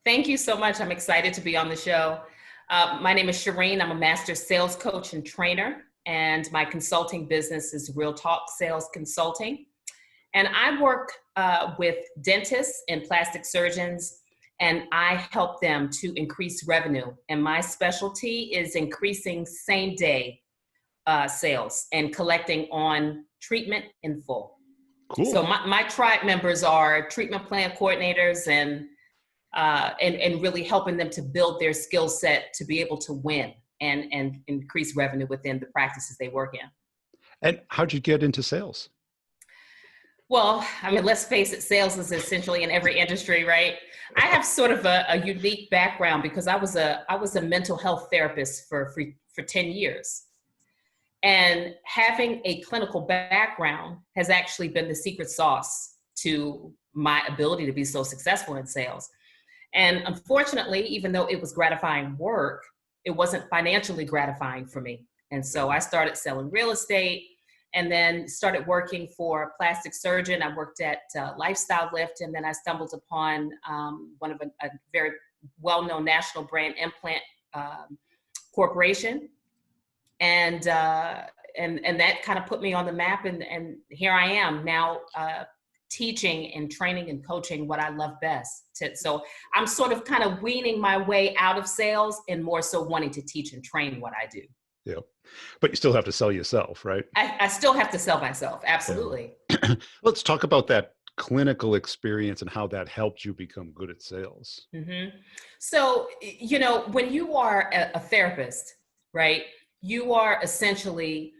Thank you so much. I'm excited to be on the show. My name is Sherrine. I'm a master sales coach and trainer, and my consulting business is Real Talk Sales Consulting. And I work with dentists and plastic surgeons, and I help them to increase revenue. And my specialty is increasing same-day sales and collecting on treatment in full. Cool. So my tribe members are treatment plan coordinators and really helping them to build their skill set to be able to win and increase revenue within the practices they work in. And how'd you get into sales? Well, I mean, let's face it, sales is essentially in every industry, right? I have sort of a unique background because I was a mental health therapist for 10 years. And having a clinical background has actually been the secret sauce to my ability to be so successful in sales. And unfortunately, even though it was gratifying work, it wasn't financially gratifying for me. And so I started selling real estate and then started working for a plastic surgeon. I worked at Lifestyle Lift, and then I stumbled upon one of a very well-known national brand implant corporation. And that kind of put me on the map, and here I am now teaching and training and coaching what I love best. So I'm sort of kind of weaning my way out of sales and more so wanting to teach and train what I do. Yeah, but you still have to sell yourself, right? I still have to sell myself, absolutely. Yeah. Let's talk about that clinical experience and how that helped you become good at sales. Mm-hmm. So, when you are a therapist, right, you are essentially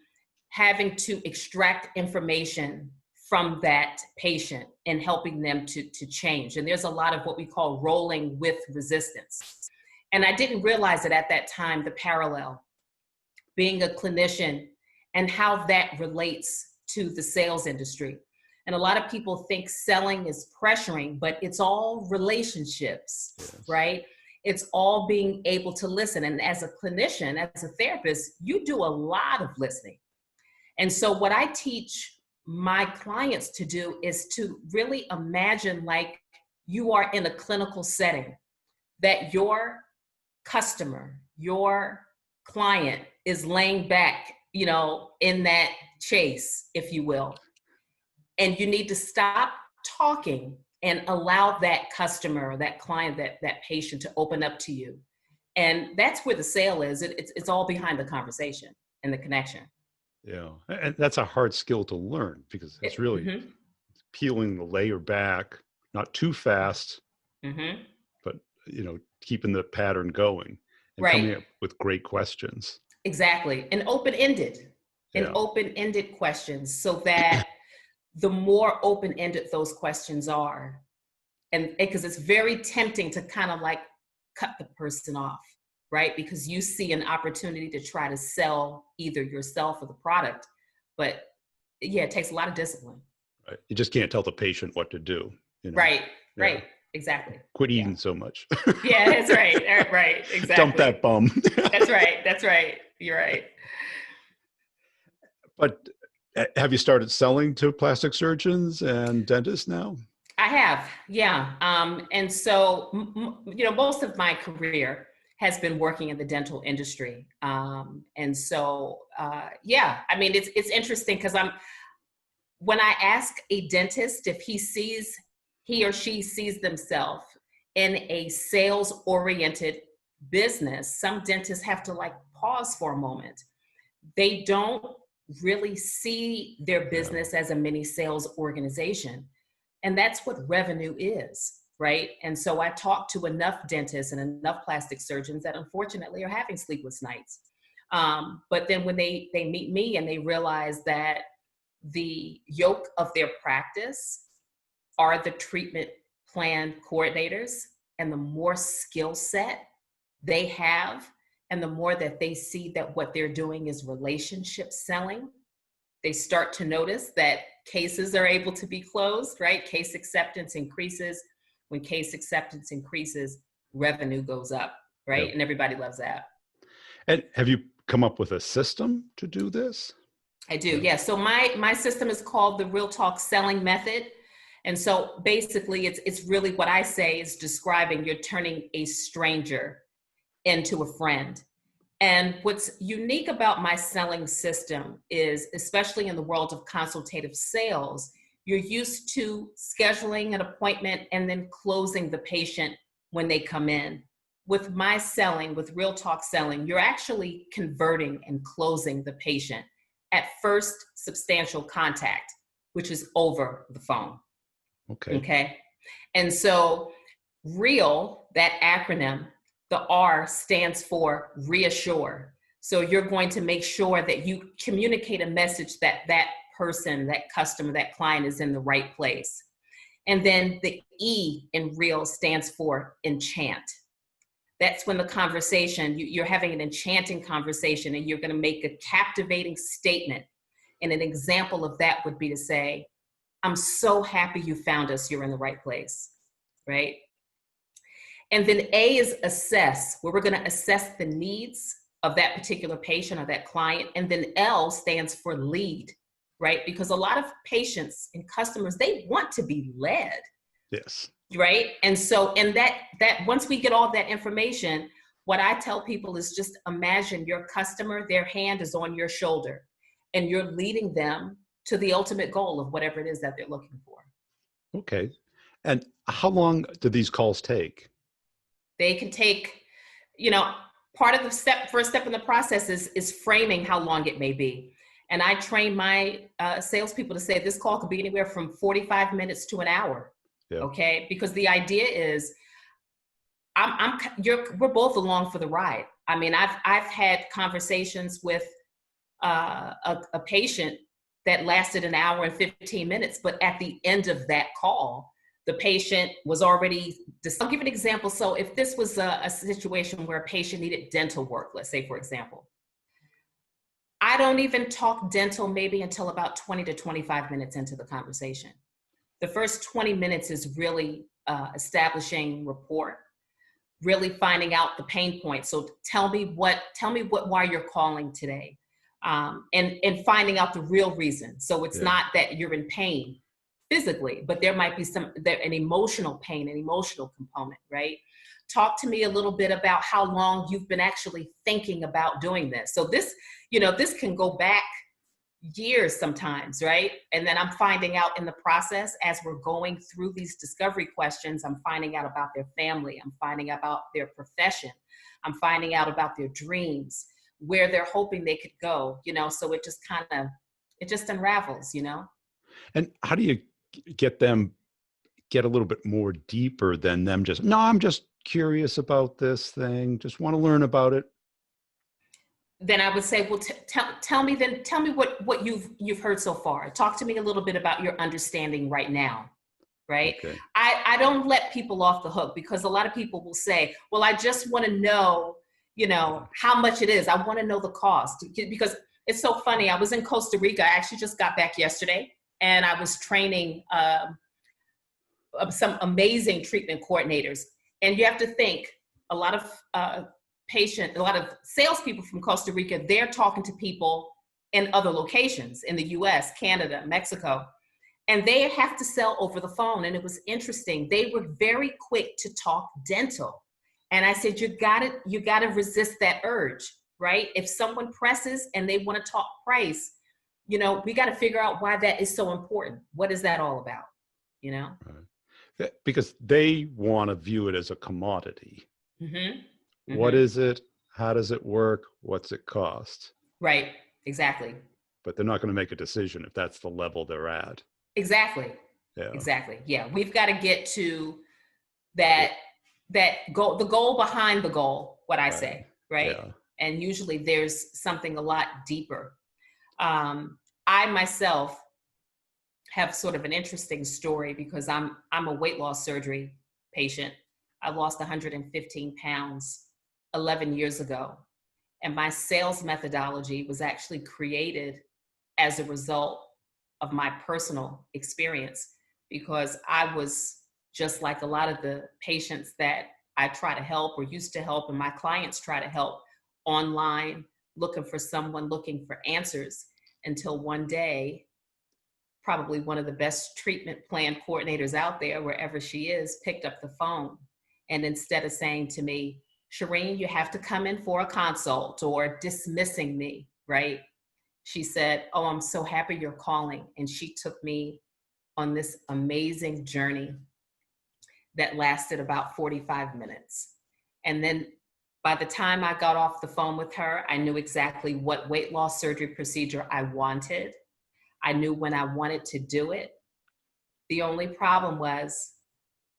having to extract information from that patient and helping them to change. And there's a lot of what we call rolling with resistance. And I didn't realize it at that time, the parallel, being a clinician and how that relates to the sales industry. And a lot of people think selling is pressuring, but it's all relationships, yes. Right? It's all being able to listen. And as a clinician, as a therapist, you do a lot of listening. And so what I teach my clients to do is to really imagine like you are in a clinical setting, that your customer, your client is laying back, in that chase, if you will. And you need to stop talking and allow that customer, that client, that patient to open up to you. And that's where the sale is. It's all behind the conversation and the connection. Yeah. And that's a hard skill to learn because it's really peeling the layer back, not too fast, but, keeping the pattern going and coming up with great questions. Exactly. And open-ended questions, so that the more open-ended those questions are, and because it's very tempting to kind of like cut the person off, right? Because you see an opportunity to try to sell either yourself or the product. But yeah, it takes a lot of discipline. Right. You just can't tell the patient what to do. Right. Exactly. Quit eating so much. Yeah, that's right. Right. Exactly. Dump that bum. That's right. You're right. But have you started selling to plastic surgeons and dentists now? I have, yeah. And so, most of my career has been working in the dental industry. And so, I mean, it's interesting because when I ask a dentist if he or she sees themselves in a sales-oriented business, some dentists have to like pause for a moment. They don't really see their business as a mini sales organization. And that's what revenue is, right? And so I talk to enough dentists and enough plastic surgeons that unfortunately are having sleepless nights. But then when they meet me and they realize that the yoke of their practice are the treatment plan coordinators, and the more skill set they have, and the more that they see that what they're doing is relationship selling, they start to notice that cases are able to be closed, right? Case acceptance increases. When case acceptance increases, revenue goes up, right? Yep. And everybody loves that. And have you come up with a system to do this? I do, yeah. So my system is called the Real Talk Selling Method. And so basically it's really what I say is describing you're turning a stranger into a friend. And what's unique about my selling system is, especially in the world of consultative sales, you're used to scheduling an appointment and then closing the patient when they come in. With my selling, with Real Talk selling, you're actually converting and closing the patient at first substantial contact, which is over the phone. Okay. And so REAL, that acronym, the R stands for reassure. So you're going to make sure that you communicate a message that that person, that customer, that client is in the right place. And then the E in REAL stands for enchant. That's when the conversation, you're having an enchanting conversation and you're going to make a captivating statement. And an example of that would be to say, I'm so happy you found us. You're in the right place, right? And then A is assess, where we're going to assess the needs of that particular patient or that client. And then L stands for lead, right? Because a lot of patients and customers, they want to be led. Yes. Right. And so, and that once we get all that information, what I tell people is just imagine your customer, their hand is on your shoulder and you're leading them to the ultimate goal of whatever it is that they're looking for. Okay. And how long do these calls take? They can take, part of the first step in the process is framing how long it may be. And I train my salespeople to say this call could be anywhere from 45 minutes to an hour. Yeah. Okay. Because the idea is we're both along for the ride. I mean, I've had conversations with a patient that lasted an hour and 15 minutes, but at the end of that call, the patient was already, I'll give an example. So if this was a situation where a patient needed dental work, let's say, for example, I don't even talk dental maybe until about 20 to 25 minutes into the conversation. The first 20 minutes is really establishing rapport, really finding out the pain points. So tell me why you're calling today, and finding out the real reason. So it's not that you're in pain physically, but there might be an emotional pain, an emotional component, right? Talk to me a little bit about how long you've been actually thinking about doing this. So this can go back years sometimes, right? And then I'm finding out in the process as we're going through these discovery questions, I'm finding out about their family, I'm finding out about their profession, I'm finding out about their dreams, where they're hoping they could go, so it just unravels, And how do you get them get a little bit more deeper than them just, no, I'm just curious about this thing, just want to learn about it? Then I would say, well, tell me what you've heard so far. Talk to me a little bit about your understanding right now, right? Okay. I don't let people off the hook, because a lot of people will say, well, I just want to know, how much it is. I want to know the cost, because it's so funny. I was in Costa Rica. I actually just got back yesterday, and I was training some amazing treatment coordinators. And you have to think, a lot of salespeople from Costa Rica, they're talking to people in other locations in the US, Canada, Mexico, and they have to sell over the phone. And it was interesting. They were very quick to talk dental. And I said, you gotta resist that urge, right? If someone presses and they want to talk price, we got to figure out why that is so important. What is that all about? Right. Because they want to view it as a commodity. Mm-hmm. Mm-hmm. What is it? How does it work? What's it cost? Right. Exactly. But they're not going to make a decision if that's the level they're at. Exactly. Yeah. Exactly. Yeah. We've got to get to that goal, the goal behind the goal, what I say, right? Yeah. And usually there's something a lot deeper. I myself have sort of an interesting story, because I'm a weight loss surgery patient. I lost 115 pounds 11 years ago. And my sales methodology was actually created as a result of my personal experience, because I was just like a lot of the patients that I try to help or used to help, and my clients try to help online, looking for someone looking for answers, until one day probably one of the best treatment plan coordinators out there, wherever she is, picked up the phone. And instead of saying to me, Sherrine, you have to come in for a consult, or dismissing me, right? She said, oh, I'm so happy you're calling. And she took me on this amazing journey that lasted about 45 minutes. And then by the time I got off the phone with her, I knew exactly what weight loss surgery procedure I wanted. I knew when I wanted to do it. The only problem was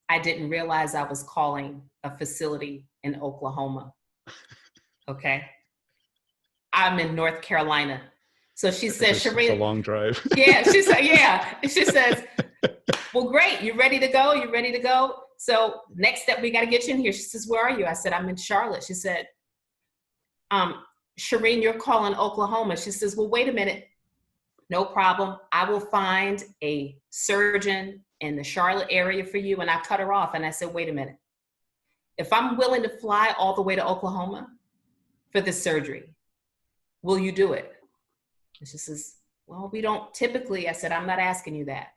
I didn't realize I was calling a facility in Oklahoma. Okay. I'm in North Carolina. So she says, Sherrine, it's a long drive. Yeah, she said, yeah. And she says, well, great. You ready to go? You ready to go? So next step, we got to get you in here. She says, where are you? I said, I'm in Charlotte. She said, Sherrine, you're calling Oklahoma. She says, well, wait a minute. No problem. I will find a surgeon in the Charlotte area for you. And I cut her off. And I said, wait a minute. If I'm willing to fly all the way to Oklahoma for this surgery, will you do it? And she says, well, we don't typically. I said, I'm not asking you that.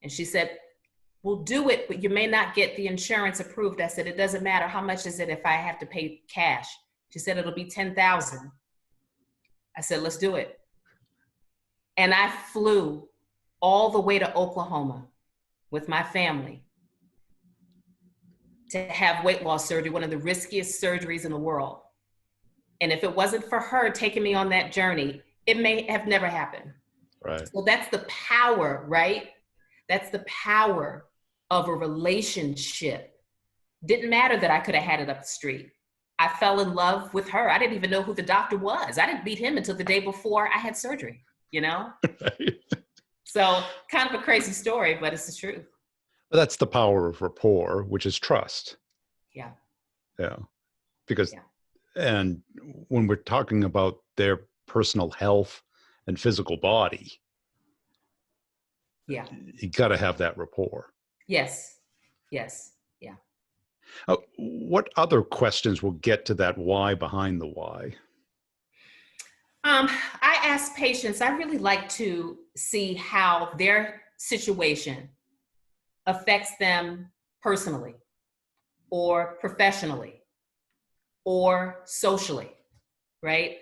And she said, we'll do it, but you may not get the insurance approved. I said, it doesn't matter. How much is it if I have to pay cash? She said, it'll be $10,000. I said, let's do it. And I flew all the way to Oklahoma with my family to have weight loss surgery, one of the riskiest surgeries in the world. And if it wasn't for her taking me on that journey, it may have never happened. Right. So that's the power, right? That's the power of a relationship. Didn't matter that I could have had it up the street. I fell in love with her. I didn't even know who the doctor was. I didn't meet him until the day before I had surgery, you know? Right. So kind of a crazy story, but it's the truth. But that's the power of rapport, which is trust. Yeah. Yeah. Because, and when we're talking about their personal health and physical body, yeah, you got to have that rapport. Yes. Yes. Yeah. What other questions will get to that why behind the why? I ask patients, I really like to see how their situation affects them personally or professionally or socially, right?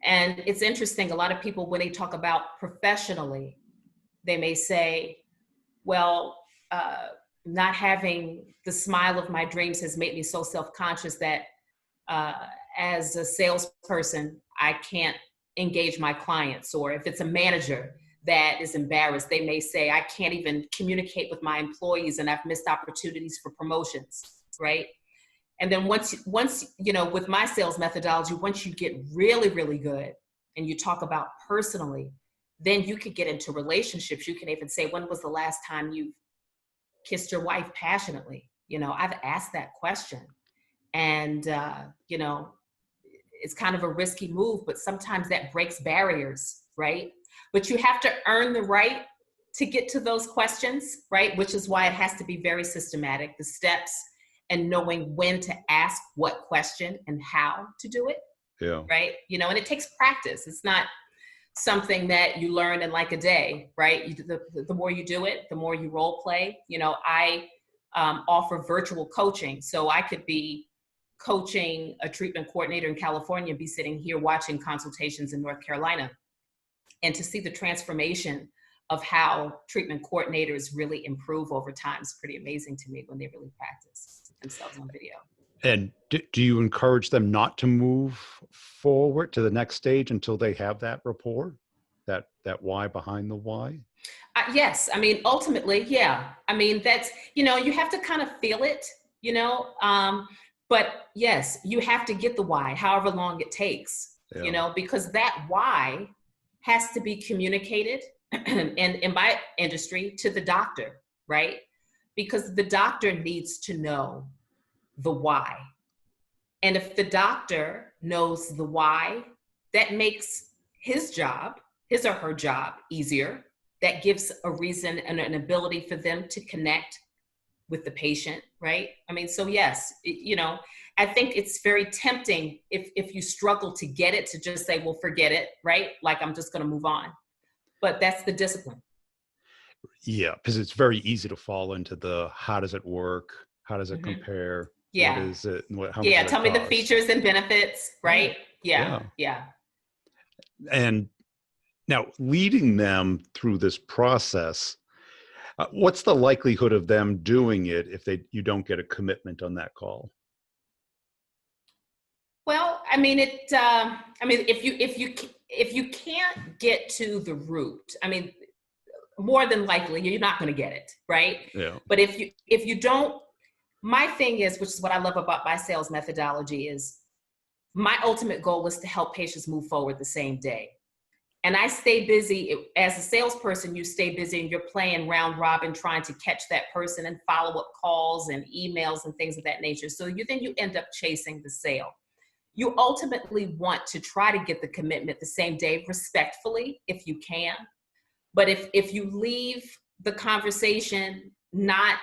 And it's interesting, a lot of people, when they talk about professionally, they may say, well, not having the smile of my dreams has made me so self-conscious that as a salesperson, I can't engage my clients. Or if it's a manager that is embarrassed, they may say, I can't even communicate with my employees and I've missed opportunities for promotions, right? And then once, you know, with my sales methodology, once you get really, really good and you talk about personally, then you could get into relationships. You can even say, when was the last time you kissed your wife passionately? You know, I've asked that question. And, you know, it's kind of a risky move, but sometimes that breaks barriers, right? But you have to earn the right to get to those questions, right? Which is why it has to be very systematic, the steps and knowing when to ask what question and how to do it. Yeah. Right. You know, and it takes practice. It's not something that you learn in like a day, right? The more you do it, the more you role play. You know, I offer virtual coaching. So I could be coaching a treatment coordinator in California and be sitting here watching consultations in North Carolina. And to see the transformation of how treatment coordinators really improve over time is pretty amazing to me when they really practice themselves on video. And do you encourage them not to move forward to the next stage until they have that rapport, that why behind the why? Yes. I mean, ultimately, yeah. I mean, that's, you know, you have to kind of feel it, you know, but yes, you have to get the why, however long it takes, you know, because that why has to be communicated and in my industry to the doctor, right? Because the doctor needs to know the why. And if the doctor knows the why, that makes his job, his or her job, easier. That gives a reason and an ability for them to connect with the patient, right? I mean, so yes, you know, I think it's very tempting if you struggle to get it to just say, well, forget it, right? Like, I'm just going to move on. but that's the discipline. Yeah, because it's very easy to fall into the how does it work? How does it Mm-hmm. compare? Yeah. What is it? And how much Yeah. does it Tell me the cost? features and benefits, right? Right. Yeah. Yeah. Yeah. And now leading them through this process, what's the likelihood of them doing it if you don't get a commitment on that call? Well, I mean, if you can't get to the root, I mean, more than likely you're not going to get it, right? Yeah. But if you don't, my thing is, which is what I love about my sales methodology, is my ultimate goal is to help patients move forward the same day. And I stay busy. As a salesperson, you stay busy and you're playing round robin, trying to catch that person and follow up calls and emails and things of that nature. So then you end up chasing the sale. You ultimately want to try to get the commitment the same day, respectfully, if you can. But if you leave the conversation not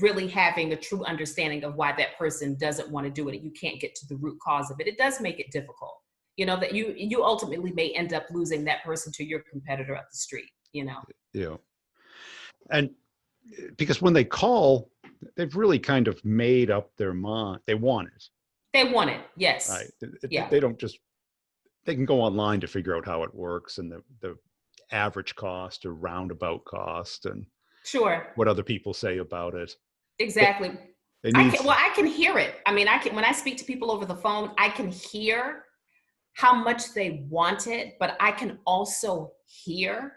really having a true understanding of why that person doesn't want to do it, you can't get to the root cause of it, it does make it difficult. That you ultimately may end up losing that person to your competitor up the street. Yeah. And because when they call, they've really kind of made up their mind. They want it. They want it. Yes. Right. Yeah. They don't just, they can go online to figure out how it works and the average cost or roundabout cost and Sure. what other people say about it. Exactly. I can hear it. I mean, when I speak to people over the phone, I can hear how much they want it, but I can also hear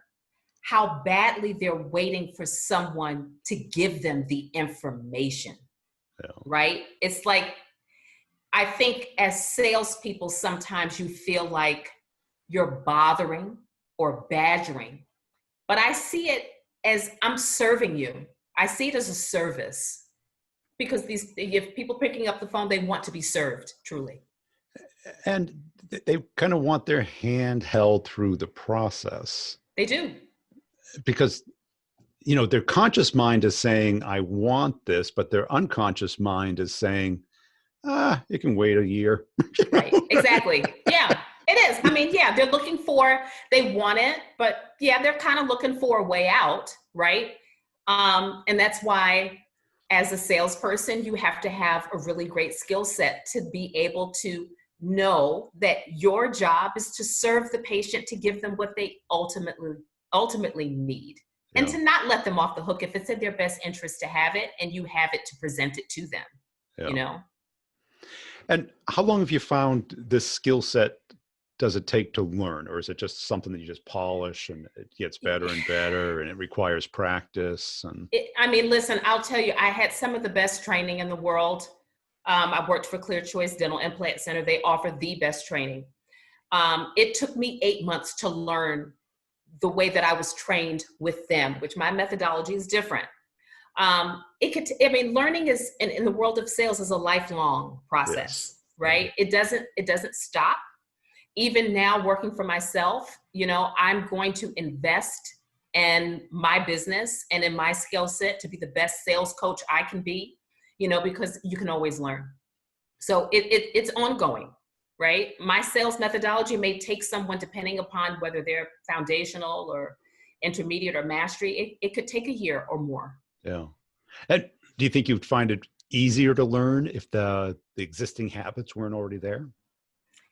how badly they're waiting for someone to give them the information. Yeah. Right? It's like, I think as salespeople, sometimes you feel like you're bothering or badgering, but I see it as I'm serving you. I see it as a service, because if people picking up the phone, they want to be served, truly. And they kind of want their hand held through the process. They do. Because, their conscious mind is saying, I want this, but their unconscious mind is saying, it can wait a year. Right. Exactly. Yeah, it is. I mean, yeah, they want it, but yeah, they're kind of looking for a way out. Right. And that's why, as a salesperson, you have to have a really great skill set to be able to know that your job is to serve the patient, to give them what they ultimately need. Yeah. And to not let them off the hook if it's in their best interest to have it and you have it to present it to them. Yeah. And how long have you found this skill set does it take to learn, or is it just something that you just polish and it gets better and better and it requires practice? Listen, I'll tell you, I had some of the best training in the world. I worked for Clear Choice Dental Implant Center. They offer the best training. It took me 8 months to learn the way that I was trained with them, which my methodology is different. Learning is in the world of sales is a lifelong process, yes. Right? It doesn't stop. Even now, working for myself, I'm going to invest in my business and in my skill set to be the best sales coach I can be, because you can always learn. So it's ongoing, right? My sales methodology may take someone, depending upon whether they're foundational or intermediate or mastery, it could take a year or more. Yeah. And do you think you'd find it easier to learn if the existing habits weren't already there?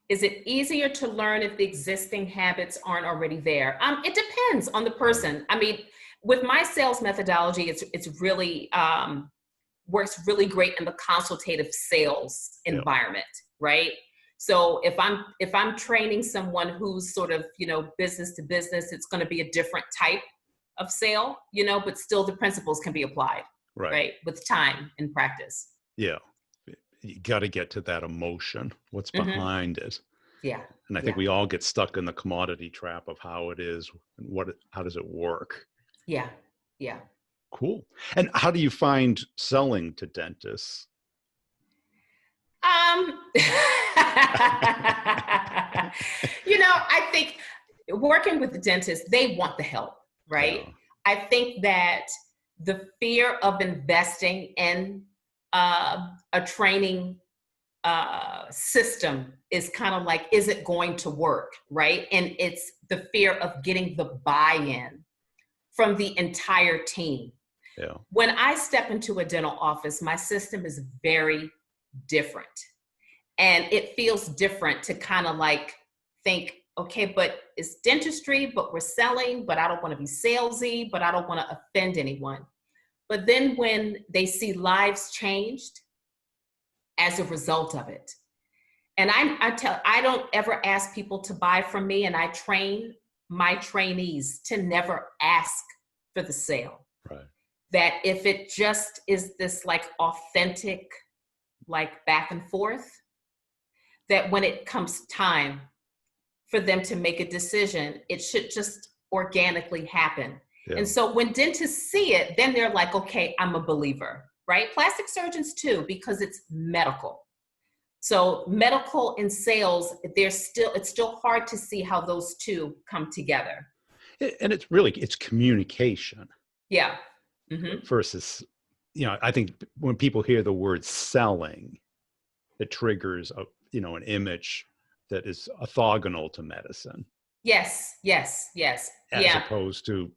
Is it easier to learn if the existing habits aren't already there? It depends on the person. I mean, with my sales methodology, it's really works really great in the consultative sales environment, right? So if I'm training someone who's sort of, business to business, it's going to be a different type of sale, but still the principles can be applied, right? With time and practice. Yeah. You got to get to that emotion, what's behind it. Yeah. And I think we all get stuck in the commodity trap of how it is and how does it work? Yeah. Yeah. Cool. And how do you find selling to dentists? I think working with the dentists, they want the help, right? Yeah. I think that the fear of investing in a training system is kind of like, is it going to work, right? And it's the fear of getting the buy-in from the entire team. Yeah. When I step into a dental office, my system is very different. And it feels different to kind of like think, okay, but it's dentistry, but we're selling, but I don't want to be salesy, but I don't want to offend anyone. But then when they see lives changed as a result of it, and I don't ever ask people to buy from me, and I train my trainees to never ask for the sale. Right. That if it just is this like authentic, like back and forth, that when it comes time for them to make a decision, it should just organically happen. Yeah. And so when dentists see it, then they're like, okay, I'm a believer, right? Plastic surgeons too, because it's medical. So medical and sales, it's still hard to see how those two come together. And it's communication. Yeah. Mm-hmm. Versus, I think when people hear the word selling, it triggers an image that is orthogonal to medicine. Yes. As opposed to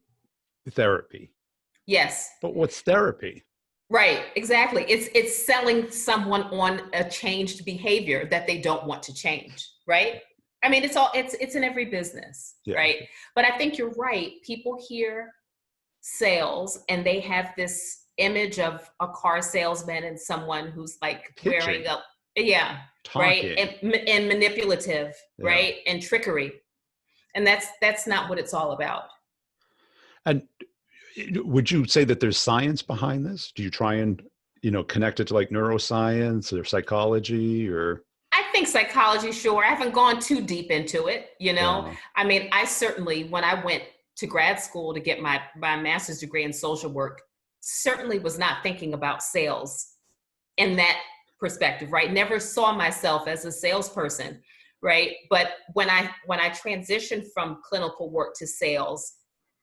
therapy. Yes. But what's therapy? Right, exactly. It's selling someone on a changed behavior that they don't want to change, right? I mean, it's in every business, right? But I think you're right. People hear sales and they have this image of a car salesman and someone who's like pitching, wearing talking. right, and manipulative, right, and trickery, and that's not what it's all about. And would you say that there's science behind this? Do you try and connect it to like neuroscience or psychology or? I think psychology, sure. I haven't gone too deep into it, Yeah. I mean, I certainly, when I went to grad school to get my master's degree in social work, certainly was not thinking about sales in that perspective, right? Never saw myself as a salesperson, right? But when I transitioned from clinical work to sales,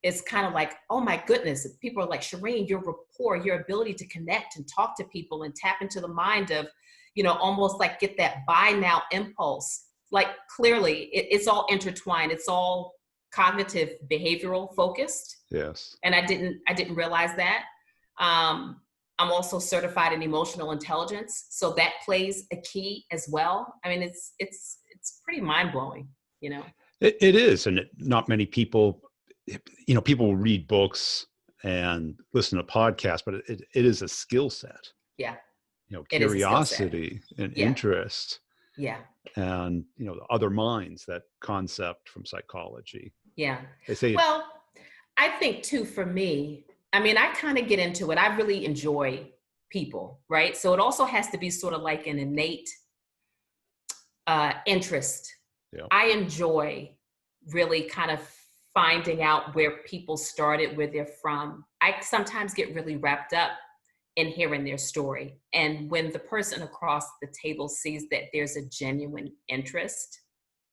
it's kind of like, oh my goodness, people are like, Sherrine, your rapport, your ability to connect and talk to people and tap into the mind of, almost like get that buy now impulse. Like clearly it's all intertwined. It's all cognitive behavioral focused. Yes. And I didn't realize that. I'm also certified in emotional intelligence. So that plays a key as well. I mean, it's pretty mind blowing, It is. And not many people, people will read books and listen to podcasts, but it is a skill set. Yeah. Curiosity and interest. Yeah. And, the other minds, that concept from psychology. Yeah. They say, well, I think too, for me, I mean, I kind of get into it. I really enjoy people, right? So it also has to be sort of like an innate interest. Yeah. I enjoy really kind of finding out where people started, where they're from. I sometimes get really wrapped up in hearing their story. And when the person across the table sees that there's a genuine interest,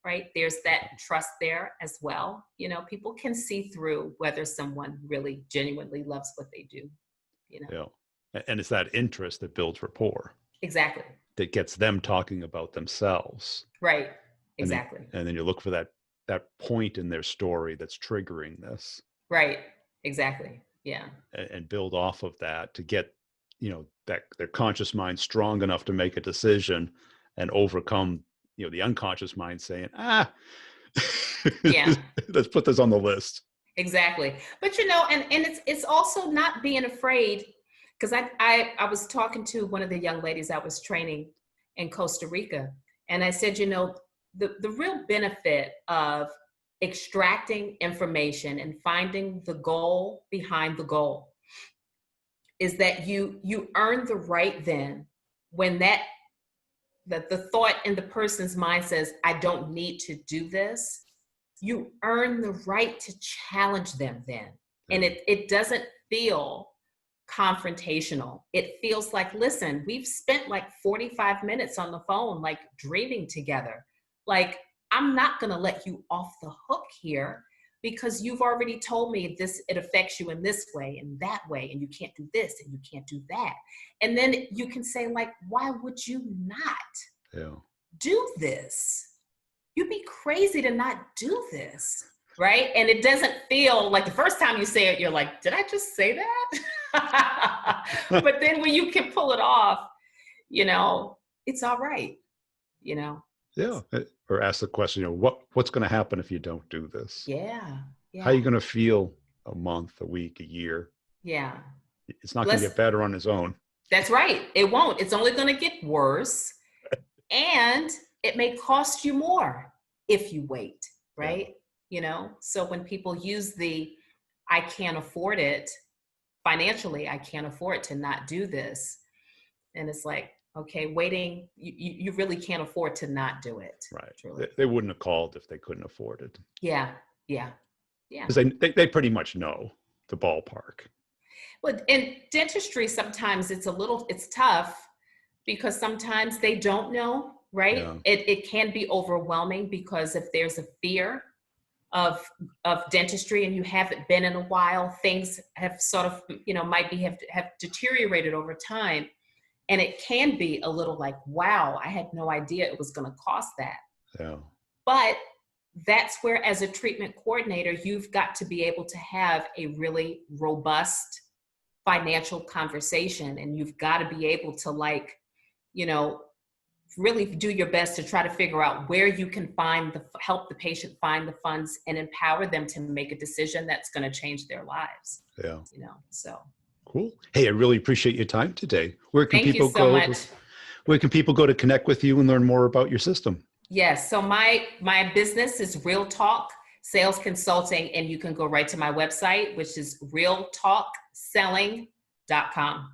right? There's that trust there as well. People can see through whether someone really genuinely loves what they do, Yeah. And it's that interest that builds rapport. Exactly. That gets them talking about themselves. Right. Exactly. And then you look for that point in their story that's triggering this. Right. Exactly. Yeah. And build off of that to get, that their conscious mind strong enough to make a decision and overcome, the unconscious mind saying, yeah, let's put this on the list. Exactly. But, and it's also not being afraid, because I was talking to one of the young ladies I was training in Costa Rica. And I said, the real benefit of extracting information and finding the goal behind the goal is that you earn the right then when that the thought in the person's mind says, I don't need to do this, you earn the right to challenge them then. And it doesn't feel confrontational. It feels like, listen, we've spent like 45 minutes on the phone, like dreaming together. Like, I'm not going to let you off the hook here because you've already told me it affects you in this way and that way, and you can't do this and you can't do that. And then you can say, like, why would you not? Yeah. Do this. You'd be crazy to not do this, right? And it doesn't feel like the first time you say it, you're like, did I just say that? But then when you can pull it off, you know, it's all right, you know? Yeah. Or ask the question, you know, what's going to happen if you don't do this? Yeah. How are you Yeah. going to feel a month, a week, a year? Yeah. It's not going to get better on its own. That's right. It won't. It's only going to get worse. And it may cost you more if you wait, right? Yeah. You know, so when people use I can't afford it financially, I can't afford to not do this. And it's like, okay, waiting, you really can't afford to not do it. Right. Truly. They wouldn't have called if they couldn't afford it. Yeah. Yeah. Yeah. Because they pretty much know the ballpark. Well, in dentistry, sometimes it's tough because sometimes they don't know, right? Yeah. It can be overwhelming because if there's a fear of dentistry and you haven't been in a while, things have sort of, you know, might be have deteriorated over time. And it can be a little like, wow, I had no idea it was going to cost that. Yeah. But that's where, as a treatment coordinator, you've got to be able to have a really robust financial conversation. And you've got to be able to, like, you know, really do your best to try to figure out where you can help the patient find the funds and empower them to make a decision that's going to change their lives. Yeah. You know, so. Cool. Hey, I really appreciate your time today. Where can Thank you people so go? much. Where can people go to connect with you and learn more about your system? Yes. So my business is Real Talk Sales Consulting, and you can go right to my website, which is realtalkselling.com.